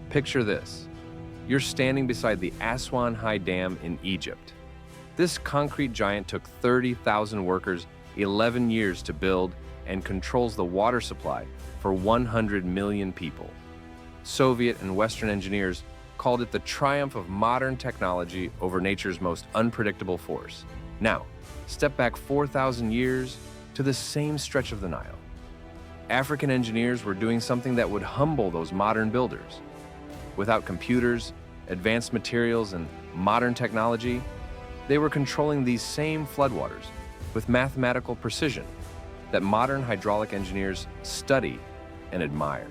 Picture this. You're standing beside the Aswan High Dam in Egypt. This concrete giant took 30,000 workers 11 years to build and controls the water supply for 100 million people. Soviet and Western engineers called it the triumph of modern technology over nature's most unpredictable force. Now, step back 4,000 years to the same stretch of the Nile. African engineers were doing something that would humble those modern builders. Without computers, advanced materials, and modern technology, they were controlling these same floodwaters with mathematical precision that modern hydraulic engineers study and admire.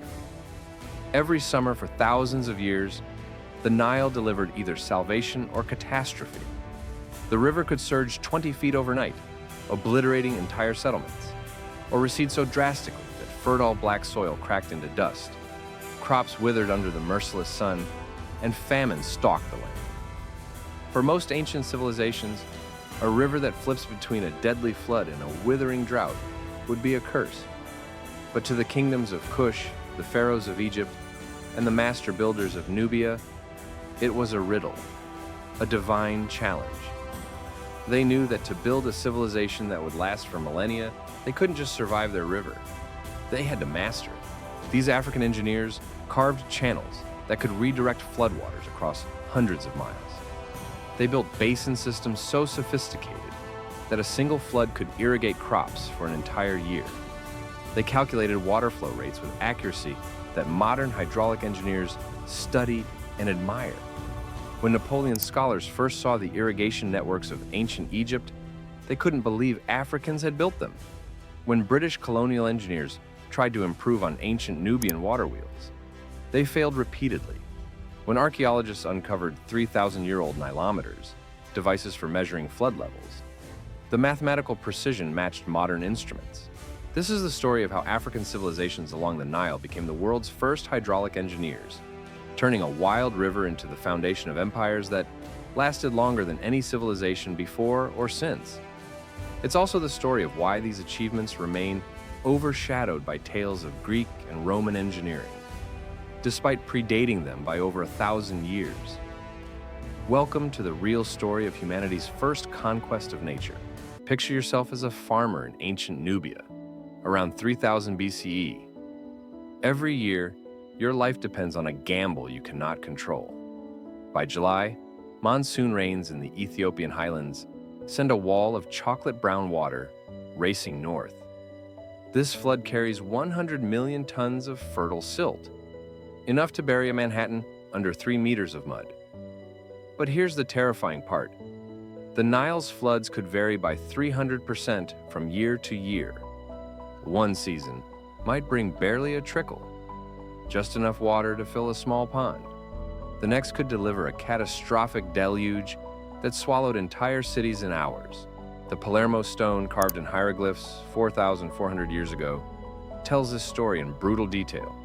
Every summer for thousands of years, the Nile delivered either salvation or catastrophe. The river could surge 20 feet overnight, obliterating entire settlements, or recede so drastically that fertile black soil cracked into dust, crops withered under the merciless sun, and famine stalked the land. For most ancient civilizations, a river that flips between a deadly flood and a withering drought would be a curse. But to the kingdoms of Kush, the pharaohs of Egypt, and the master builders of Nubia, it was a riddle, a divine challenge. They knew that to build a civilization that would last for millennia, they couldn't just survive their river. They had to master it. These African engineers carved channels that could redirect floodwaters across hundreds of miles. They built basin systems so sophisticated that a single flood could irrigate crops for an entire year. They calculated water flow rates with accuracy that modern hydraulic engineers study and admire. When Napoleon's scholars first saw the irrigation networks of ancient Egypt, they couldn't believe Africans had built them. When British colonial engineers tried to improve on ancient Nubian water wheels, they failed repeatedly. When archaeologists uncovered 3,000-year-old nilometers, devices for measuring flood levels, the mathematical precision matched modern instruments. This is the story of how African civilizations along the Nile became the world's first hydraulic engineers, turning a wild river into the foundation of empires that lasted longer than any civilization before or since. It's also the story of why these achievements remain overshadowed by tales of Greek and Roman engineering, despite predating them by over 1,000 years. Welcome to the real story of humanity's first conquest of nature. Picture yourself as a farmer in ancient Nubia, around 3000 BCE. Every year, your life depends on a gamble you cannot control. By July, monsoon rains in the Ethiopian highlands send a wall of chocolate-brown water racing north. This flood carries 100 million tons of fertile silt, enough to bury a Manhattan under 3 meters of mud. But here's the terrifying part. The Nile's floods could vary by 300% from year to year. One season might bring barely a trickle, just enough water to fill a small pond. The next could deliver a catastrophic deluge that swallowed entire cities in hours. The Palermo stone carved in hieroglyphs 4,400 years ago tells this story in brutal detail.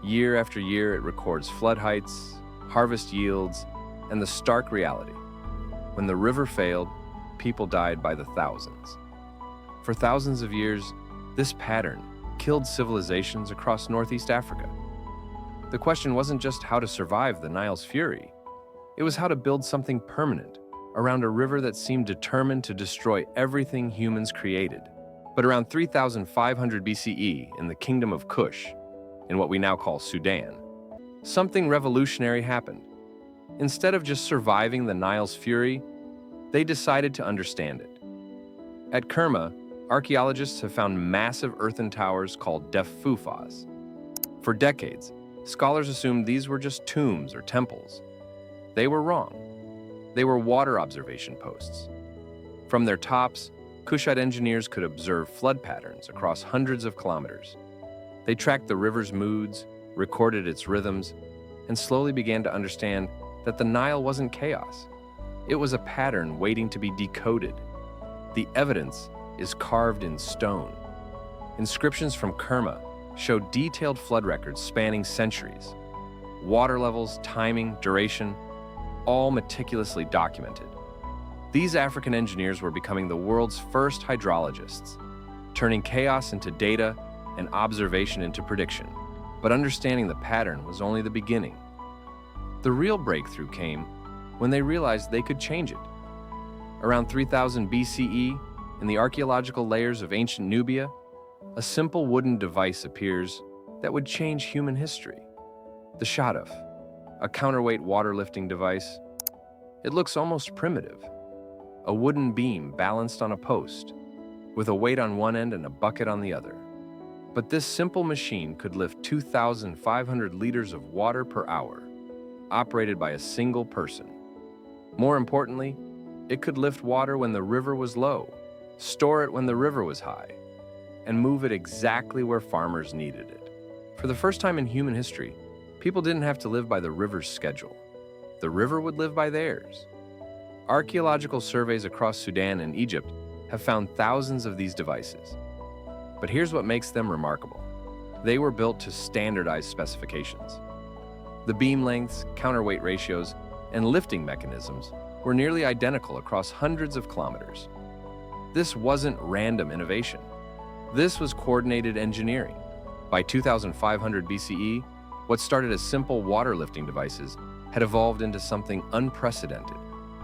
Year after year, it records flood heights, harvest yields, and the stark reality. When the river failed, people died by the thousands. For thousands of years, this pattern killed civilizations across Northeast Africa. The question wasn't just how to survive the Nile's fury. It was how to build something permanent around a river that seemed determined to destroy everything humans created. But around 3,500 BCE, in the kingdom of Kush, in what we now call Sudan, something revolutionary happened. Instead of just surviving the Nile's fury, they decided to understand it. At Kerma, archaeologists have found massive earthen towers called defufas. For decades, scholars assumed these were just tombs or temples. They were wrong. They were water observation posts. From their tops, Kushite engineers could observe flood patterns across hundreds of kilometers. They tracked the river's moods, recorded its rhythms, and slowly began to understand that the Nile wasn't chaos. It was a pattern waiting to be decoded. The evidence is carved in stone. Inscriptions from Kerma show detailed flood records spanning centuries. Water levels, timing, duration, all meticulously documented. These African engineers were becoming the world's first hydrologists, turning chaos into data and observation into prediction. But understanding the pattern was only the beginning. The real breakthrough came when they realized they could change it. Around 3000 BCE, in the archaeological layers of ancient Nubia, a simple wooden device appears that would change human history. The shaduf, a counterweight water-lifting device. It looks almost primitive. A wooden beam balanced on a post, with a weight on one end and a bucket on the other. But this simple machine could lift 2,500 liters of water per hour, operated by a single person. More importantly, it could lift water when the river was low, store it when the river was high, and move it exactly where farmers needed it. For the first time in human history, people didn't have to live by the river's schedule. The river would live by theirs. Archaeological surveys across Sudan and Egypt have found thousands of these devices. But here's what makes them remarkable. They were built to standardized specifications. The beam lengths, counterweight ratios, and lifting mechanisms were nearly identical across hundreds of kilometers. This wasn't random innovation. This was coordinated engineering. By 2500 BCE, what started as simple water lifting devices had evolved into something unprecedented,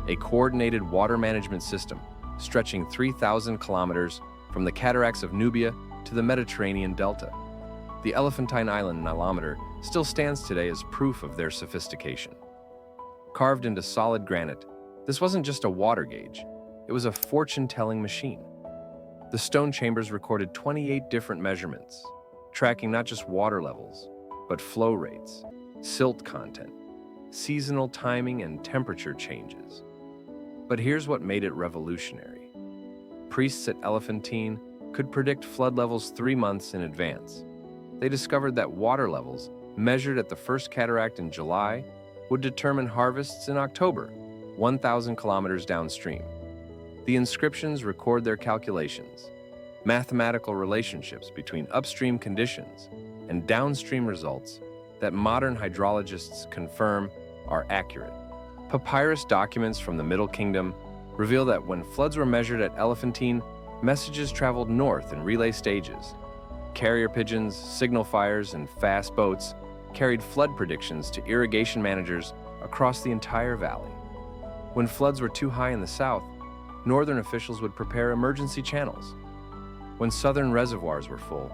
a coordinated water management system stretching 3,000 kilometers from the cataracts of Nubia to the Mediterranean delta. The Elephantine Island nilometer still stands today as proof of their sophistication. Carved into solid granite, this wasn't just a water gauge, it was a fortune-telling machine. The stone chambers recorded 28 different measurements, tracking not just water levels, but flow rates, silt content, seasonal timing, and temperature changes. But here's what made it revolutionary. Priests at Elephantine could predict flood levels 3 months in advance. They discovered that water levels measured at the first cataract in July would determine harvests in October, 1,000 kilometers downstream. The inscriptions record their calculations, mathematical relationships between upstream conditions and downstream results that modern hydrologists confirm are accurate. Papyrus documents from the Middle Kingdom reveal that when floods were measured at Elephantine, messages traveled north in relay stages. Carrier pigeons, signal fires, and fast boats carried flood predictions to irrigation managers across the entire valley. When floods were too high in the south, northern officials would prepare emergency channels. When southern reservoirs were full,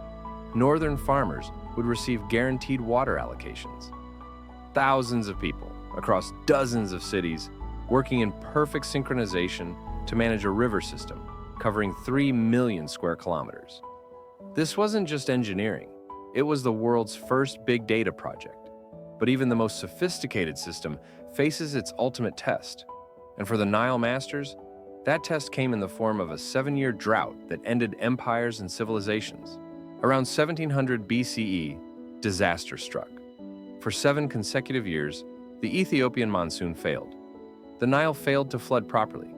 northern farmers would receive guaranteed water allocations. Thousands of people across dozens of cities working in perfect synchronization to manage a river system covering 3 million square kilometers. This wasn't just engineering, it was the world's first big data project. But even the most sophisticated system faces its ultimate test. And for the Nile masters, that test came in the form of a 7-year drought that ended empires and civilizations. Around 1700 BCE, disaster struck. For 7 consecutive years, the Ethiopian monsoon failed. The Nile failed to flood properly.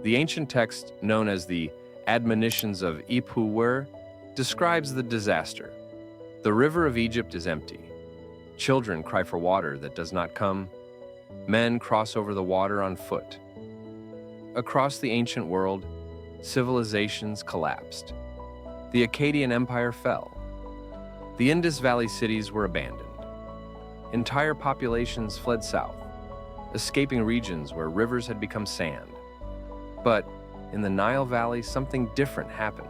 The ancient text, known as the Admonitions of Ipuwer, describes the disaster. The river of Egypt is empty. Children cry for water that does not come. Men cross over the water on foot. Across the ancient world, civilizations collapsed. The Akkadian Empire fell. The Indus Valley cities were abandoned. Entire populations fled south, escaping regions where rivers had become sand. But in the Nile Valley, something different happened.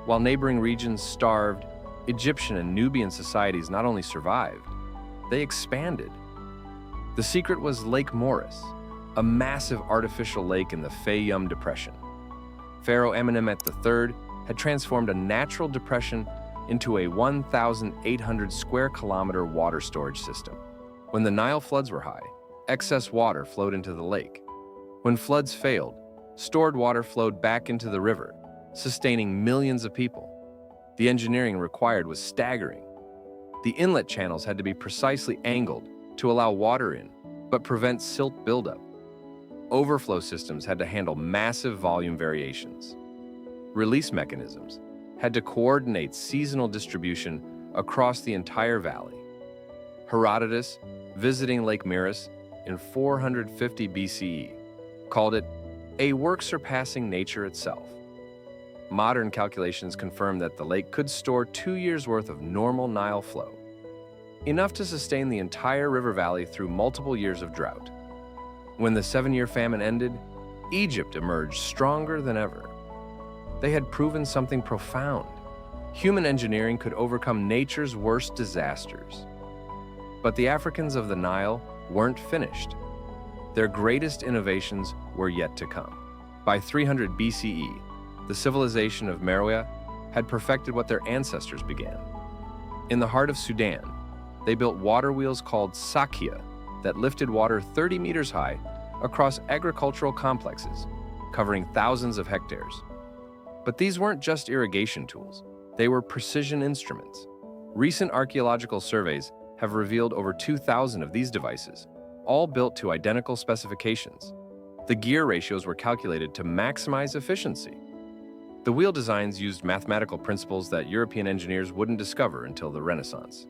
While neighboring regions starved, Egyptian and Nubian societies not only survived, they expanded. The secret was Lake Moeris, a massive artificial lake in the Fayum Depression. Pharaoh Amenemhet III had transformed a natural depression into a 1,800 square kilometer water storage system. When the Nile floods were high, excess water flowed into the lake. When floods failed, stored water flowed back into the river, sustaining millions of people. The engineering required was staggering. The inlet channels had to be precisely angled to allow water in, but prevent silt buildup. Overflow systems had to handle massive volume variations. Release mechanisms had to coordinate seasonal distribution across the entire valley. Herodotus, visiting Lake Moeris in 450 BCE, called it a work surpassing nature itself. Modern calculations confirm that the lake could store 2 years' worth of normal Nile flow. enough to sustain the entire river valley through multiple years of drought. When the 7-year famine ended, Egypt emerged stronger than ever. They had proven something profound. Human engineering could overcome nature's worst disasters. But the Africans of the Nile weren't finished. Their greatest innovations were yet to come. By 300 BCE, the civilization of Meroëtic had perfected what their ancestors began. In the heart of Sudan, they built water wheels called Saqia that lifted water 30 meters high across agricultural complexes, covering thousands of hectares. But these weren't just irrigation tools. They were precision instruments. Recent archaeological surveys have revealed over 2,000 of these devices, all built to identical specifications. The gear ratios were calculated to maximize efficiency. The wheel designs used mathematical principles that European engineers wouldn't discover until the Renaissance.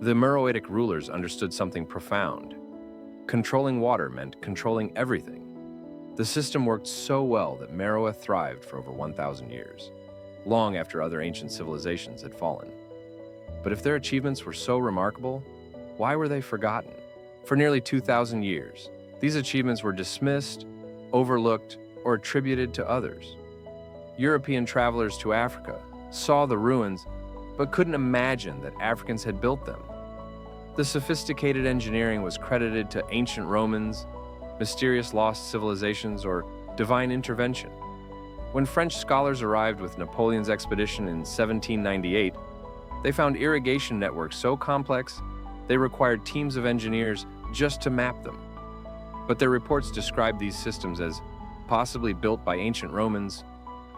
The Meroëtic rulers understood something profound. Controlling water meant controlling everything. The system worked so well that Meroë thrived for over 1,000 years, long after other ancient civilizations had fallen. But if their achievements were so remarkable, why were they forgotten? For nearly 2,000 years, these achievements were dismissed, overlooked, or attributed to others. European travelers to Africa saw the ruins, but couldn't imagine that Africans had built them. The sophisticated engineering was credited to ancient Romans, mysterious lost civilizations, or divine intervention. When French scholars arrived with Napoleon's expedition in 1798, they found irrigation networks so complex, they required teams of engineers just to map them. But their reports described these systems as possibly built by ancient Romans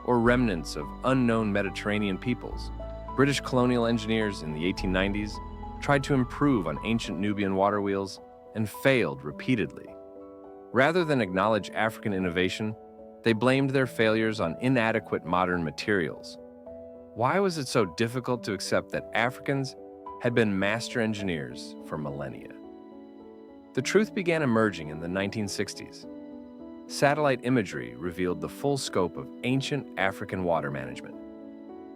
or remnants of unknown Mediterranean peoples. British colonial engineers in the 1890s tried to improve on ancient Nubian water wheels and failed repeatedly. Rather than acknowledge African innovation, they blamed their failures on inadequate modern materials. Why was it so difficult to accept that Africans had been master engineers for millennia? The truth began emerging in the 1960s. Satellite imagery revealed the full scope of ancient African water management.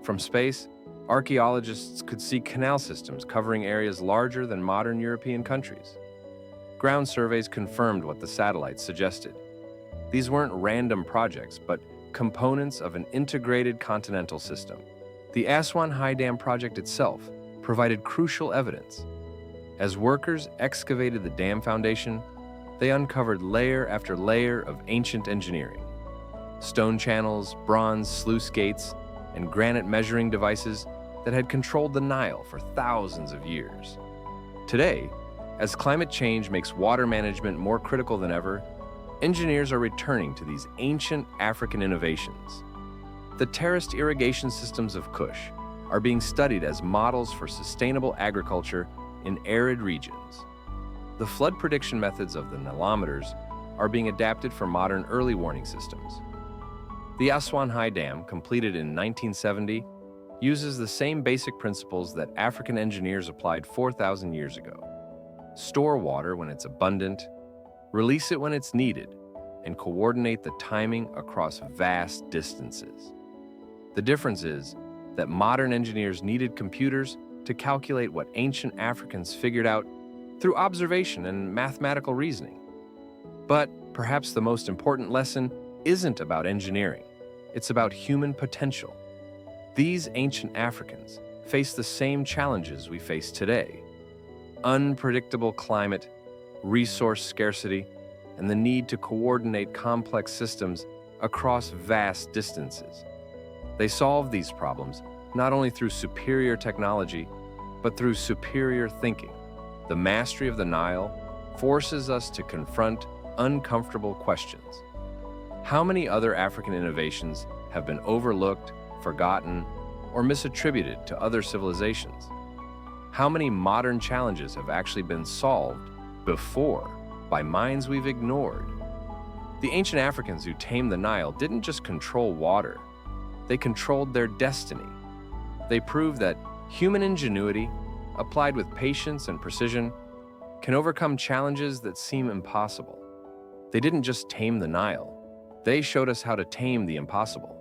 From space, archaeologists could see canal systems covering areas larger than modern European countries. Ground surveys confirmed what the satellites suggested. These weren't random projects, but components of an integrated continental system. The Aswan High Dam project itself provided crucial evidence. As workers excavated the dam foundation, they uncovered layer after layer of ancient engineering. Stone channels, bronze sluice gates, and granite measuring devices that had controlled the Nile for thousands of years. Today, as climate change makes water management more critical than ever, engineers are returning to these ancient African innovations. The terraced irrigation systems of Kush are being studied as models for sustainable agriculture in arid regions. The flood prediction methods of the nilometers are being adapted for modern early warning systems. The Aswan High Dam, completed in 1970, uses the same basic principles that African engineers applied 4,000 years ago. Store water when it's abundant, release it when it's needed, and coordinate the timing across vast distances. The difference is that modern engineers needed computers to calculate what ancient Africans figured out through observation and mathematical reasoning. But perhaps the most important lesson isn't about engineering. It's about human potential. These ancient Africans faced the same challenges we face today: unpredictable climate, resource scarcity, and the need to coordinate complex systems across vast distances. They solved these problems not only through superior technology, but through superior thinking. The mastery of the Nile forces us to confront uncomfortable questions. How many other African innovations have been overlooked, forgotten, or misattributed to other civilizations? How many modern challenges have actually been solved before by minds we've ignored? The ancient Africans who tamed the Nile didn't just control water, they controlled their destiny. They proved that human ingenuity, applied with patience and precision, can overcome challenges that seem impossible. They didn't just tame the Nile, they showed us how to tame the impossible.